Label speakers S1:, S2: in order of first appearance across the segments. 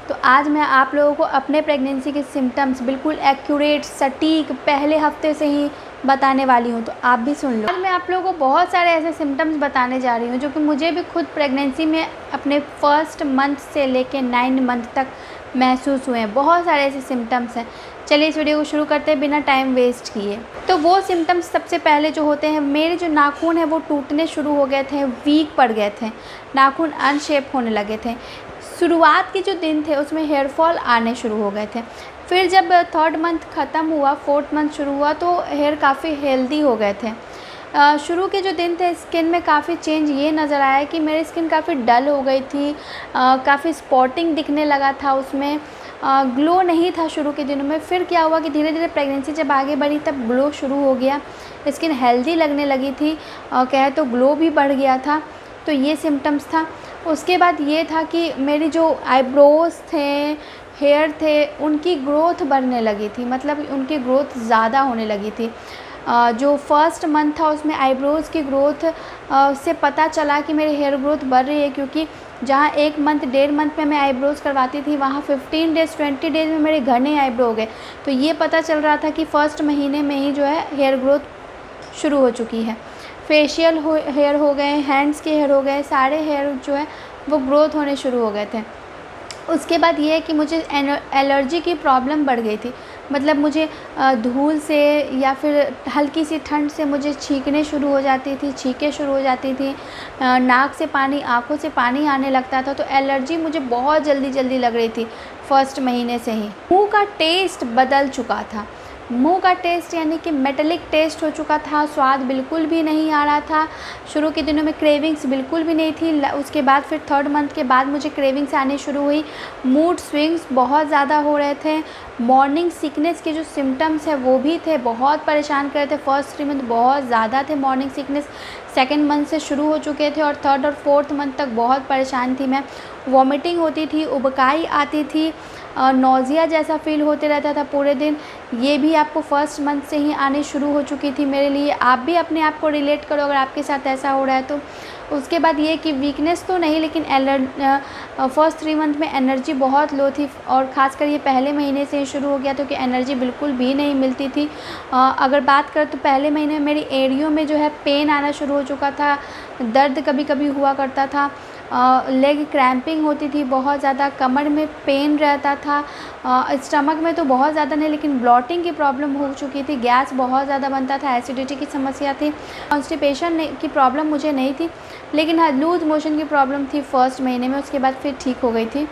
S1: तो आज मैं आप लोगों को अपने प्रेगनेंसी के सिम्टम्स बिल्कुल एक्यूरेट सटीक पहले हफ्ते से ही बताने वाली हूँ, तो आप भी सुन लो। आज मैं आप लोगों को बहुत सारे ऐसे सिम्टम्स बताने जा रही हूँ जो कि मुझे भी खुद प्रेगनेंसी में अपने फर्स्ट मंथ से लेके 9 मंथ तक महसूस हुए हैं। बहुत सारे ऐसे सिम्टम्स हैं। चलिए इस वीडियो को शुरू करते हैं बिना टाइम वेस्ट किए। तो वो सिम्टम्स सबसे पहले जो होते हैं, मेरे जो नाखून है वो टूटने शुरू हो गए थे, वीक पड़ गए थे, नाखून अनशेप होने लगे थे। शुरुआत के जो दिन थे उसमें हेयर फॉल आने शुरू हो गए थे। फिर जब 3rd मंथ ख़त्म हुआ, 4th मंथ शुरू हुआ तो हेयर काफ़ी हेल्दी हो गए थे। शुरू के जो दिन थे स्किन में काफ़ी चेंज ये नज़र आया कि मेरी स्किन काफ़ी डल हो गई थी, काफ़ी स्पॉटिंग दिखने लगा था, उसमें ग्लो नहीं था शुरू के दिनों में। फिर क्या हुआ कि धीरे धीरे प्रेगनेंसी जब आगे बढ़ी तब ग्लो शुरू हो गया, स्किन हेल्दी लगने लगी थी, कहे तो ग्लो भी बढ़ गया था। तो ये सिम्टम्स था। उसके बाद ये था कि मेरी जो आईब्रोज़ थे, हेयर थे, उनकी ग्रोथ बढ़ने लगी थी, मतलब उनकी ग्रोथ ज़्यादा होने लगी थी। जो फर्स्ट मंथ था उसमें आईब्रोज़ की ग्रोथ से पता चला कि मेरी हेयर ग्रोथ बढ़ रही है, क्योंकि जहाँ 1 मंथ 1.5 मंथ में मैं आईब्रोज़ करवाती थी वहाँ 15 डेज़ 20 डेज़ में मेरे घने आईब्रो हो गए। तो ये पता चल रहा था कि फर्स्ट महीने में ही जो है हेयर ग्रोथ शुरू हो चुकी है। फेशियल हेयर हो गए, हैंड्स के हेयर हो गए, सारे हेयर जो है वो ग्रोथ होने शुरू हो गए थे। उसके बाद ये है कि मुझे एलर्जी की प्रॉब्लम बढ़ गई थी, मतलब मुझे धूल से या फिर हल्की सी ठंड से मुझे छींकने शुरू हो जाती थी, छींकें शुरू हो जाती थी, नाक से पानी, आँखों से पानी आने लगता था। तो एलर्जी मुझे बहुत जल्दी लग रही थी फर्स्ट महीने से ही। मुँह का टेस्ट बदल चुका था, मुंह का टेस्ट यानी कि मेटेलिक टेस्ट हो चुका था, स्वाद बिल्कुल भी नहीं आ रहा था। शुरू के दिनों में क्रेविंग्स बिल्कुल भी नहीं थी। उसके बाद फिर 3rd मंथ के बाद मुझे क्रेविंग्स आनी शुरू हुई। मूड स्विंग्स बहुत ज़्यादा हो रहे थे। मॉर्निंग सिकनेस के जो सिम्टम्स है वो भी थे, बहुत परेशान कर रहे थे। फर्स्ट 3 मंथ बहुत ज़्यादा थे मॉर्निंग सिकनेस, 2nd मंथ से शुरू हो चुके थे और 3rd और 4th मंथ तक बहुत परेशान थी मैं। वॉमिटिंग होती थी, उबकाई आती थी, नौजिया जैसा फ़ील होते रहता था पूरे दिन। ये भी आपको फर्स्ट मंथ से ही आनी शुरू हो चुकी थी मेरे लिए। आप भी अपने आप को रिलेट करो अगर आपके साथ ऐसा हो रहा है तो। उसके बाद ये कि वीकनेस तो नहीं, लेकिन फर्स्ट 3 मंथ में एनर्जी बहुत लो थी, और ख़ासकर ये पहले महीने से ही शुरू हो गया तो कि एनर्जी बिल्कुल भी नहीं मिलती थी। अगर बात करें तो पहले महीने में मेरी एड़ियों में जो है पेन आना शुरू हो चुका था, दर्द कभी कभी हुआ करता था, लेग क्रैम्पिंग होती थी बहुत ज़्यादा, कमर में पेन रहता था, स्टमक में तो बहुत ज़्यादा नहीं लेकिन ब्लॉटिंग की प्रॉब्लम हो चुकी थी, गैस बहुत ज़्यादा बनता था, एसिडिटी की समस्या थी। कॉन्स्टिपेशन की प्रॉब्लम मुझे नहीं थी, लेकिन हाँ लूज़ मोशन की प्रॉब्लम थी फर्स्ट महीने में। उसके बाद फिर ठीक हो गई थी।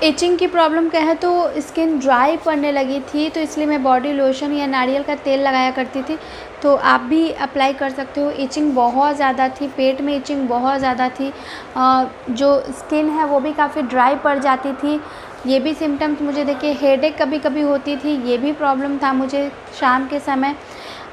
S1: इचिंग की प्रॉब्लम कहें तो स्किन ड्राई पड़ने लगी थी, तो इसलिए मैं बॉडी लोशन या नारियल का तेल लगाया करती थी, तो आप भी अप्लाई कर सकते हो। इचिंग बहुत ज़्यादा थी, पेट में इचिंग बहुत ज़्यादा थी, जो स्किन है वो भी काफ़ी ड्राई पड़ जाती थी। ये भी सिम्टम्स मुझे देखिए, हेडेक कभी कभी होती थी, ये भी प्रॉब्लम था मुझे शाम के समय।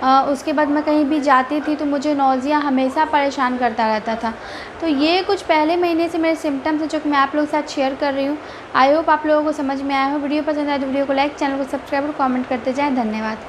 S1: उसके बाद मैं कहीं भी जाती थी तो मुझे नौजिया हमेशा परेशान करता रहता था। तो ये कुछ पहले महीने से मेरे सिम्टम्स हैं जो कि मैं आप लोगों के साथ शेयर कर रही हूँ। आई होप आप लोगों को समझ में आया हो। वीडियो पसंद आए तो वीडियो को लाइक, चैनल को सब्सक्राइब और कमेंट करते जाएं। धन्यवाद।